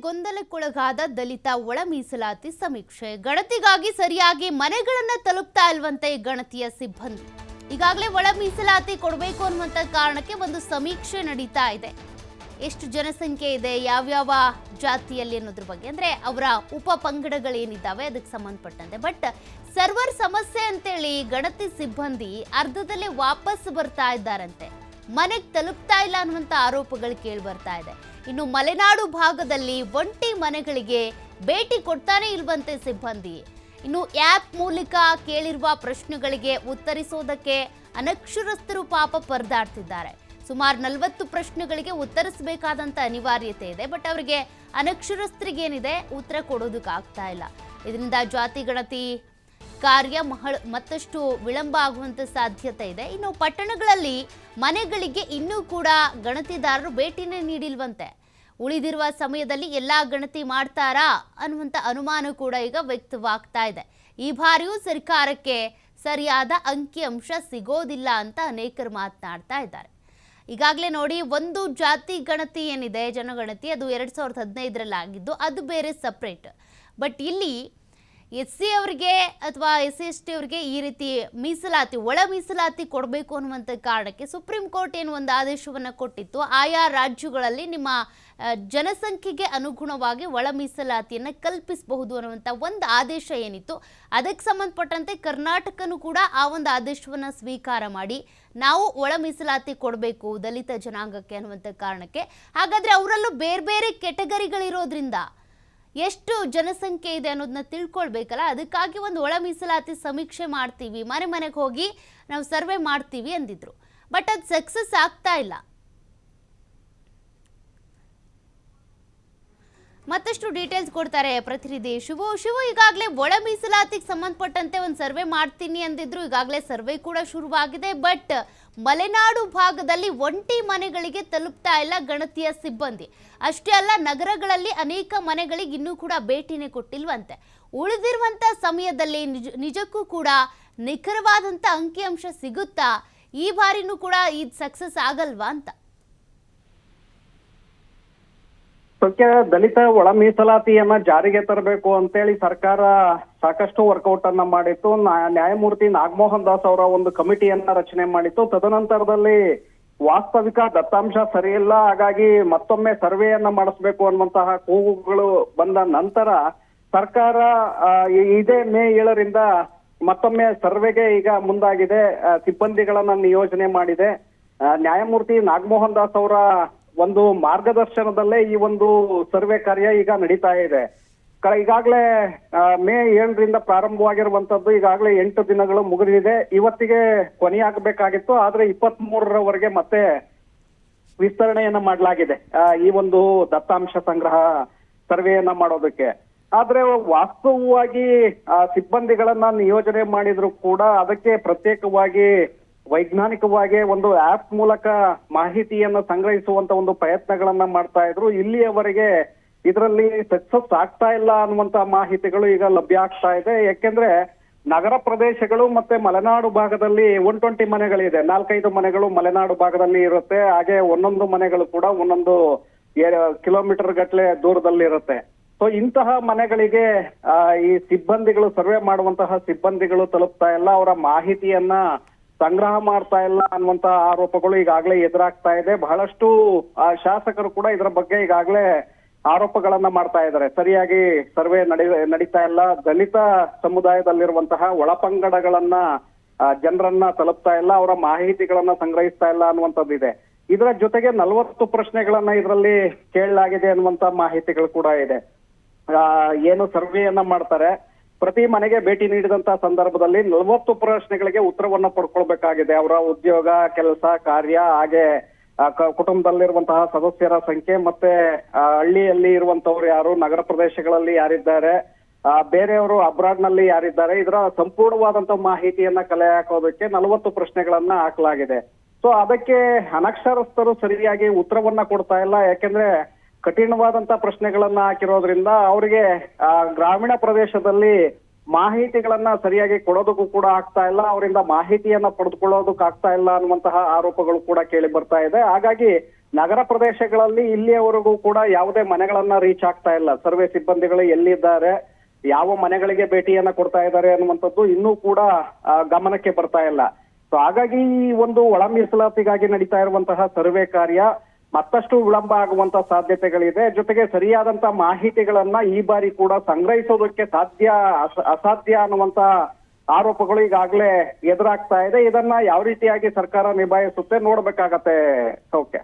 ಗೊಂದಲಕ್ಕೊಳಗಾದ ದಲಿತ ಒಳ ಮೀಸಲಾತಿ ಸಮೀಕ್ಷೆ. ಗಣತಿಗಾಗಿ ಸರಿಯಾಗಿ ಮನೆಗಳನ್ನ ತಲುಪ್ತಾ ಇಲ್ವಂತೆ ಗಣತಿಯ ಸಿಬ್ಬಂದಿ. ಈಗಾಗಲೇ ಒಳ ಮೀಸಲಾತಿ ಕೊಡಬೇಕು ಅನ್ನುವಂತ ಕಾರಣಕ್ಕೆ ಒಂದು ಸಮೀಕ್ಷೆ ನಡೀತಾ ಇದೆ. ಎಷ್ಟು ಜನಸಂಖ್ಯೆ ಇದೆ, ಯಾವ್ಯಾವ ಜಾತಿಯಲ್ಲಿ ಅನ್ನೋದ್ರ ಬಗ್ಗೆ, ಅಂದ್ರೆ ಅವರ ಉಪ ಪಂಗಡಗಳೇನಿದ್ದಾವೆ ಅದಕ್ಕೆ ಸಂಬಂಧಪಟ್ಟಂತೆ. ಬಟ್ ಸರ್ವರ್ ಸಮಸ್ಯೆ ಅಂತೇಳಿ ಗಣತಿ ಸಿಬ್ಬಂದಿ ಅರ್ಧದಲ್ಲೇ ವಾಪಸ್ ಬರ್ತಾ ಇದ್ದಾರಂತೆ. ಮನೆಗೆ ತಲುಪ್ತಾ ಇಲ್ಲ ಅನ್ನುವಂಥ ಆರೋಪಗಳು ಕೇಳಿ ಬರ್ತಾ ಇದೆ. ಇನ್ನು ಮಲೆನಾಡು ಭಾಗದಲ್ಲಿ ಒಂಟಿ ಮನೆಗಳಿಗೆ ಭೇಟಿ ಕೊಡ್ತಾನೆ ಇಲ್ವಂತೆ ಸಿಬ್ಬಂದಿ. ಇನ್ನು ಆ್ಯಪ್ ಮೂಲಕ ಕೇಳಿರುವ ಪ್ರಶ್ನೆಗಳಿಗೆ ಉತ್ತರಿಸೋದಕ್ಕೆ ಅನಕ್ಷರಸ್ಥರು ಪಾಪ ಪರದಾಡ್ತಿದ್ದಾರೆ. ಸುಮಾರು 40 ಪ್ರಶ್ನೆಗಳಿಗೆ ಉತ್ತರಿಸಬೇಕಾದಂಥ ಅನಿವಾರ್ಯತೆ ಇದೆ. ಬಟ್ ಅವರಿಗೆ ಅನಕ್ಷರಸ್ಥರಿಗೇನಿದೆ ಉತ್ತರ ಕೊಡೋದಕ್ಕಾಗ್ತಾ ಇಲ್ಲ. ಇದರಿಂದ ಜಾತಿ ಗಣತಿ ಕಾರ್ಯ ಮತ್ತಷ್ಟು ವಿಳಂಬ ಆಗುವಂತ ಸಾಧ್ಯತೆ ಇದೆ. ಇನ್ನು ಪಟ್ಟಣಗಳಲ್ಲಿ ಮನೆಗಳಿಗೆ ಇನ್ನೂ ಕೂಡ ಗಣತಿದಾರರು ಭೇಟಿನೇ ನೀಡಿಲ್ವಂತೆ. ಉಳಿದಿರುವ ಸಮಯದಲ್ಲಿ ಎಲ್ಲಾ ಗಣತಿ ಮಾಡ್ತಾರಾ ಅನ್ನುವಂಥ ಅನುಮಾನ ಕೂಡ ಈಗ ವ್ಯಕ್ತವಾಗ್ತಾ ಇದೆ. ಈ ಬಾರಿಯೂ ಸರ್ಕಾರಕ್ಕೆ ಸರಿಯಾದ ಅಂಕಿಅಂಶ ಸಿಗೋದಿಲ್ಲ ಅಂತ ಅನೇಕರು ಮಾತನಾಡ್ತಾ ಇದ್ದಾರೆ. ಈಗಾಗಲೇ ನೋಡಿ, ಒಂದು ಜಾತಿ ಗಣತಿ ಏನಿದೆ, ಜನಗಣತಿ, ಅದು 2015ರಲ್ಲಿ ಆಗಿದ್ದು, ಅದು ಬೇರೆ ಸಪ್ರೇಟ್. ಬಟ್ ಇಲ್ಲಿ SC ಅವರಿಗೆ ಅಥವಾ SC/ST ಅವರಿಗೆ ಈ ರೀತಿ ಮೀಸಲಾತಿ, ಒಳ ಮೀಸಲಾತಿ ಕೊಡಬೇಕು ಅನ್ನುವಂಥ ಕಾರಣಕ್ಕೆ ಸುಪ್ರೀಂ ಕೋರ್ಟ್ ಏನು ಒಂದು ಆದೇಶವನ್ನು ಕೊಟ್ಟಿತ್ತು. ಆಯಾ ರಾಜ್ಯಗಳಲ್ಲಿ ನಿಮ್ಮ ಜನಸಂಖ್ಯೆಗೆ ಅನುಗುಣವಾಗಿ ಒಳ ಮೀಸಲಾತಿಯನ್ನು ಕಲ್ಪಿಸಬಹುದು ಅನ್ನುವಂಥ ಒಂದು ಆದೇಶ ಏನಿತ್ತು, ಅದಕ್ಕೆ ಸಂಬಂಧಪಟ್ಟಂತೆ ಕರ್ನಾಟಕನೂ ಕೂಡ ಆ ಒಂದು ಆದೇಶವನ್ನು ಸ್ವೀಕಾರ ಮಾಡಿ ನಾವು ಒಳ ಮೀಸಲಾತಿ ಕೊಡಬೇಕು ದಲಿತ ಜನಾಂಗಕ್ಕೆ ಅನ್ನುವಂಥ ಕಾರಣಕ್ಕೆ. ಹಾಗಾದರೆ ಅವರಲ್ಲೂ ಬೇರೆ ಬೇರೆ ಕೆಟಗರಿಗಳಿರೋದ್ರಿಂದ ಎಷ್ಟು ಜನಸಂಖ್ಯೆ ಇದೆ ಅನ್ನೋದನ್ನ ತಿಳ್ಕೊಳ್ಬೇಕಲ್ಲ. ಅದಕ್ಕಾಗಿ ಒಂದು ಒಳ ಮೀಸಲಾತಿ ಸಮೀಕ್ಷೆ ಮಾಡ್ತೀವಿ, ಮನೆ ಮನೆಗೆ ಹೋಗಿ ನಾವು ಸರ್ವೆ ಮಾಡ್ತೀವಿ ಅಂದಿದ್ರು. ಬಟ್ ಅದು ಸಕ್ಸಸ್ ಆಗ್ತಾ ಇಲ್ಲ. ಮತ್ತಷ್ಟು ಡೀಟೇಲ್ಸ್ ಕೊಡ್ತಾರೆ ಪ್ರತಿನಿಧಿ ಶಿವು. ಈಗಾಗಲೇ ಒಳ ಮೀಸಲಾತಿಗೆ ಸಂಬಂಧಪಟ್ಟಂತೆ ಒಂದು ಸರ್ವೆ ಮಾಡ್ತೀನಿ ಅಂದಿದ್ರು. ಈಗಾಗಲೇ ಸರ್ವೆ ಕೂಡ ಶುರುವಾಗಿದೆ. ಬಟ್ ಮಲೆನಾಡು ಭಾಗದಲ್ಲಿ ಒಂಟಿ ಮನೆಗಳಿಗೆ ತಲುಪ್ತಾ ಇಲ್ಲ ಗಣತಿಯ ಸಿಬ್ಬಂದಿ. ಅಷ್ಟೇ ಅಲ್ಲ, ನಗರಗಳಲ್ಲಿ ಅನೇಕ ಮನೆಗಳಿಗೆ ಇನ್ನೂ ಕೂಡ ಭೇಟಿನೇ ಕೊಟ್ಟಿಲ್ವಂತೆ. ಉಳಿದಿರುವಂಥ ಸಮಯದಲ್ಲಿ ನಿಜಕ್ಕೂ ಕೂಡ ನಿಖರವಾದಂಥ ಅಂಕಿಅಂಶ ಸಿಗುತ್ತಾ? ಈ ಬಾರಿನೂ ಕೂಡ ಇದು ಸಕ್ಸಸ್ ಆಗಲ್ವಾ ಅಂತ? ದಲಿತ ಒಳ ಮೀಸಲಾತಿಯನ್ನ ಜಾರಿಗೆ ತರಬೇಕು ಅಂತೇಳಿ ಸರ್ಕಾರ ಸಾಕಷ್ಟು ವರ್ಕೌಟ್ ಅನ್ನ ಮಾಡಿತ್ತು. ನ್ಯಾಯಮೂರ್ತಿ ನಾಗಮೋಹನ್ ದಾಸ್ ಅವರ ಒಂದು ಕಮಿಟಿಯನ್ನ ರಚನೆ ಮಾಡಿತ್ತು. ತದನಂತರದಲ್ಲಿ ವಾಸ್ತವಿಕ ದತ್ತಾಂಶ ಸರಿಯಿಲ್ಲ, ಹಾಗಾಗಿ ಮತ್ತೊಮ್ಮೆ ಸರ್ವೆಯನ್ನ ಮಾಡಿಸ್ಬೇಕು ಅನ್ನುವಂತಹ ಕೂಗುಗಳು ಬಂದ ನಂತರ ಸರ್ಕಾರ ಇದೇ ಮೇ 7ರಿಂದ ಮತ್ತೊಮ್ಮೆ ಸರ್ವೆಗೆ ಈಗ ಮುಂದಾಗಿದೆ. ಸಿಬ್ಬಂದಿಗಳನ್ನ ನಿಯೋಜನೆ ಮಾಡಿದೆ. ನ್ಯಾಯಮೂರ್ತಿ ನಾಗಮೋಹನ್ ದಾಸ್ ಅವರ ಒಂದು ಮಾರ್ಗದರ್ಶನದಲ್ಲೇ ಈ ಒಂದು ಸರ್ವೆ ಕಾರ್ಯ ಈಗ ನಡೀತಾ ಇದೆ. ಈಗಾಗಲೇ ಮೇ 7ರಿಂದ ಪ್ರಾರಂಭವಾಗಿರುವಂತದ್ದು ಈಗಾಗಲೇ 8 ದಿನಗಳು ಮುಗಿದಿದೆ. ಇವತ್ತಿಗೆ ಕೊನೆಯಾಗಬೇಕಾಗಿತ್ತು, ಆದ್ರೆ 23ರವರೆಗೆ ಮತ್ತೆ ವಿಸ್ತರಣೆಯನ್ನ ಮಾಡಲಾಗಿದೆ ಈ ಒಂದು ದತ್ತಾಂಶ ಸಂಗ್ರಹ ಸರ್ವೆಯನ್ನ ಮಾಡೋದಕ್ಕೆ. ಆದ್ರೆ ವಾಸ್ತವವಾಗಿ ಸಿಬ್ಬಂದಿಗಳನ್ನ ನಿಯೋಜನೆ ಮಾಡಿದ್ರು ಕೂಡ ಅದಕ್ಕೆ ಪ್ರತ್ಯೇಕವಾಗಿ ವೈಜ್ಞಾನಿಕವಾಗಿ ಒಂದು ಆಪ್ ಮೂಲಕ ಮಾಹಿತಿಯನ್ನ ಸಂಗ್ರಹಿಸುವಂತ ಒಂದು ಪ್ರಯತ್ನಗಳನ್ನ ಮಾಡ್ತಾ ಇದ್ರು. ಇಲ್ಲಿಯವರೆಗೆ ಇದರಲ್ಲಿ ಸಕ್ಸಸ್ ಆಗ್ತಾ ಇಲ್ಲ ಅನ್ನುವಂತ ಮಾಹಿತಿಗಳು ಈಗ ಲಭ್ಯ ಆಗ್ತಾ ಇದೆ. ಯಾಕೆಂದ್ರೆ ನಗರ ಪ್ರದೇಶಗಳು ಮತ್ತೆ ಮಲೆನಾಡು ಭಾಗದಲ್ಲಿ 120 ಮನೆಗಳಿದೆ. 4-5 ಮನೆಗಳು ಮಲೆನಾಡು ಭಾಗದಲ್ಲಿ ಇರುತ್ತೆ. ಹಾಗೆ ಒಂದೊಂದು ಮನೆಗಳು ಕೂಡ ಒಂದೊಂದು ಕಿಲೋಮೀಟರ್ ಗಟ್ಟಲೆ ದೂರದಲ್ಲಿ ಇರುತ್ತೆ. ಸೊ ಇಂತಹ ಮನೆಗಳಿಗೆ ಈ ಸಿಬ್ಬಂದಿಗಳು, ಸರ್ವೆ ಮಾಡುವಂತಹ ಸಿಬ್ಬಂದಿಗಳು ತಲುಪ್ತಾ ಇಲ್ಲ, ಅವರ ಮಾಹಿತಿಯನ್ನ ಸಂಗ್ರಹ ಮಾಡ್ತಾ ಇಲ್ಲ ಅನ್ನುವಂತ ಆರೋಪಗಳು ಈಗಾಗಲೇ ಎದುರಾಗ್ತಾ ಇದೆ. ಬಹಳಷ್ಟು ಶಾಸಕರು ಕೂಡ ಇದರ ಬಗ್ಗೆ ಈಗಾಗಲೇ ಆರೋಪಗಳನ್ನ ಮಾಡ್ತಾ ಇದ್ದಾರೆ. ಸರಿಯಾಗಿ ಸರ್ವೆ ನಡೀತಾ ಇಲ್ಲ, ದಲಿತ ಸಮುದಾಯದಲ್ಲಿರುವಂತಹ ಒಳಪಂಗಡಗಳನ್ನ ಜನರನ್ನ ತಲುಪ್ತಾ ಇಲ್ಲ, ಅವರ ಮಾಹಿತಿಗಳನ್ನ ಸಂಗ್ರಹಿಸ್ತಾ ಇಲ್ಲ ಅನ್ನುವಂಥದ್ದಿದೆ. ಇದರ ಜೊತೆಗೆ 40 ಪ್ರಶ್ನೆಗಳನ್ನ ಇದರಲ್ಲಿ ಕೇಳಲಾಗಿದೆ ಅನ್ನುವಂತ ಮಾಹಿತಿಗಳು ಕೂಡ ಇದೆ. ಏನು ಸರ್ವೆಯನ್ನ ಮಾಡ್ತಾರೆ, ಪ್ರತಿ ಮನೆಗೆ ಭೇಟಿ ನೀಡಿದಂತ ಸಂದರ್ಭದಲ್ಲಿ 40 ಪ್ರಶ್ನೆಗಳಿಗೆ ಉತ್ತರವನ್ನ ಪಡ್ಕೊಳ್ಬೇಕಾಗಿದೆ. ಅವರ ಉದ್ಯೋಗ, ಕೆಲಸ, ಕಾರ್ಯ, ಹಾಗೆ ಕುಟುಂಬದಲ್ಲಿರುವಂತಹ ಸದಸ್ಯರ ಸಂಖ್ಯೆ, ಮತ್ತೆ ಹಳ್ಳಿಯಲ್ಲಿ ಇರುವಂತವ್ರು ಯಾರು, ನಗರ ಪ್ರದೇಶಗಳಲ್ಲಿ ಯಾರಿದ್ದಾರೆ, ಬೇರೆಯವರು ಅಬ್ರಾಡ್ ನಲ್ಲಿ ಯಾರಿದ್ದಾರೆ, ಇದರ ಸಂಪೂರ್ಣವಾದಂತ ಮಾಹಿತಿಯನ್ನ ಕಲೆ ಹಾಕೋದಕ್ಕೆ 40 ಪ್ರಶ್ನೆಗಳನ್ನ ಹಾಕಲಾಗಿದೆ. ಸೊ ಅದಕ್ಕೆ ಅನಕ್ಷರಸ್ಥರು ಸರಿಯಾಗಿ ಉತ್ತರವನ್ನ ಕೊಡ್ತಾ ಇಲ್ಲ. ಯಾಕೆಂದ್ರೆ ಕಠಿಣವಾದಂತ ಪ್ರಶ್ನೆಗಳನ್ನ ಹಾಕಿರೋದ್ರಿಂದ ಅವರಿಗೆ ಗ್ರಾಮೀಣ ಪ್ರದೇಶದಲ್ಲಿ ಮಾಹಿತಿಗಳನ್ನ ಸರಿಯಾಗಿ ಕೊಡೋದಕ್ಕೂ ಕೂಡ ಆಗ್ತಾ ಇಲ್ಲ, ಅವರಿಂದ ಮಾಹಿತಿಯನ್ನ ಪಡೆದುಕೊಳ್ಳೋದಕ್ಕೆ ಆಗ್ತಾ ಇಲ್ಲ ಅನ್ನುವಂತಹ ಆರೋಪಗಳು ಕೂಡ ಕೇಳಿ ಬರ್ತಾ ಇದೆ. ಹಾಗಾಗಿ ನಗರ ಪ್ರದೇಶಗಳಲ್ಲಿ ಇಲ್ಲಿಯವರೆಗೂ ಕೂಡ ಯಾವುದೇ ಮನೆಗಳನ್ನ ರೀಚ್ ಆಗ್ತಾ ಇಲ್ಲ. ಸರ್ವೆ ಸಿಬ್ಬಂದಿಗಳು ಎಲ್ಲಿದ್ದಾರೆ, ಯಾವ ಮನೆಗಳಿಗೆ ಭೇಟಿಯನ್ನ ಕೊಡ್ತಾ ಇದ್ದಾರೆ ಅನ್ನುವಂಥದ್ದು ಇನ್ನೂ ಕೂಡ ಗಮನಕ್ಕೆ ಬರ್ತಾ ಇಲ್ಲ. ಸೊ ಹಾಗಾಗಿ ಈ ಒಂದು ಒಳ ಮೀಸಲಾತಿಗಾಗಿ ನಡೀತಾ ಇರುವಂತಹ ಸರ್ವೆ ಕಾರ್ಯ ಮತ್ತಷ್ಟು ವಿಳಂಬ ಆಗುವಂತ ಸಾಧ್ಯತೆಗಳಿದೆ. ಜೊತೆಗೆ ಸರಿಯಾದಂತ ಮಾಹಿತಿಗಳನ್ನ ಈ ಬಾರಿ ಕೂಡ ಸಂಗ್ರಹಿಸೋದಕ್ಕೆ ಅಸಾಧ್ಯ ಅನ್ನುವಂತ ಆರೋಪಗಳು ಈಗಾಗಲೇ ಎದುರಾಗ್ತಾ ಇದೆ. ಇದನ್ನ ಯಾವ ರೀತಿಯಾಗಿ ಸರ್ಕಾರ ನಿಭಾಯಿಸುತ್ತೆ ನೋಡ್ಬೇಕಾಗತ್ತೆ. ಓಕೆ.